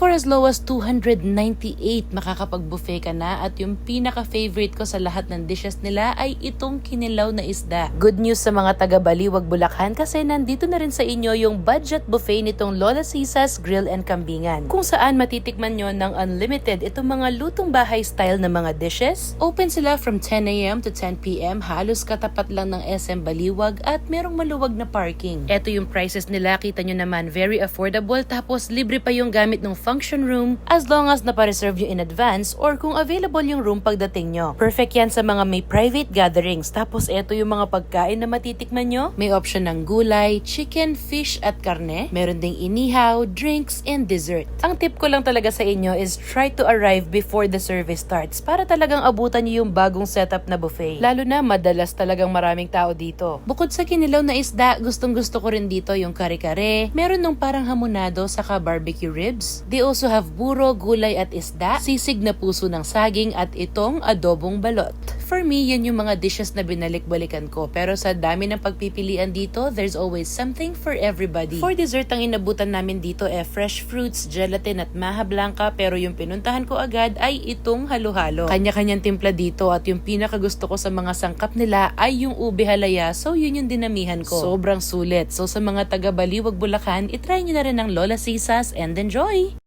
For as low as 298, makakapag-buffet ka na at yung pinaka-favorite ko sa lahat ng dishes nila ay itong kinilaw na isda. Good news sa mga taga-Baliwag, Bulacan kasi nandito na rin sa inyo yung budget buffet nitong Lola Sisas Grill and Kambingan. Kung saan matitikman nyo ng unlimited itong mga lutong bahay style na mga dishes. Open sila from 10 AM to 10 PM, halos katapat lang ng SM Baliwag at merong maluwag na parking. Ito yung prices nila, kita nyo naman, very affordable, tapos libre pa yung gamit ng function room as long as napa-reserve nyo in advance or kung available yung room pagdating nyo. Perfect yan sa mga may private gatherings. Tapos eto yung mga pagkain na matitikman nyo. May option ng gulay, chicken, fish at karne. Meron ding inihaw, drinks, and dessert. Ang tip ko lang talaga sa inyo is try to arrive before the service starts para talagang abutan nyo yung bagong setup na buffet. Lalo na madalas talagang maraming tao dito. Bukod sa kinilaw na isda, gustong gusto ko rin dito yung kare-kare. Meron nung parang hamonado saka barbecue ribs. They also have buro, gulay at isda, sisig na puso ng saging at itong adobong balot. For me, yan yung mga dishes na binalik-balikan ko. Pero sa dami ng pagpipilian dito, there's always something for everybody. For dessert, ang inabutan namin dito fresh fruits, gelatin at maha blanca. Pero yung pinuntahan ko agad ay itong halo-halo. Kanya-kanyang timpla dito at yung pinakagusto ko sa mga sangkap nila ay yung ube halaya. So yun yung dinamihan ko. Sobrang sulit. So sa mga taga Baliwag, Bulacan, itry nyo na rin ang Lola Sisas and enjoy!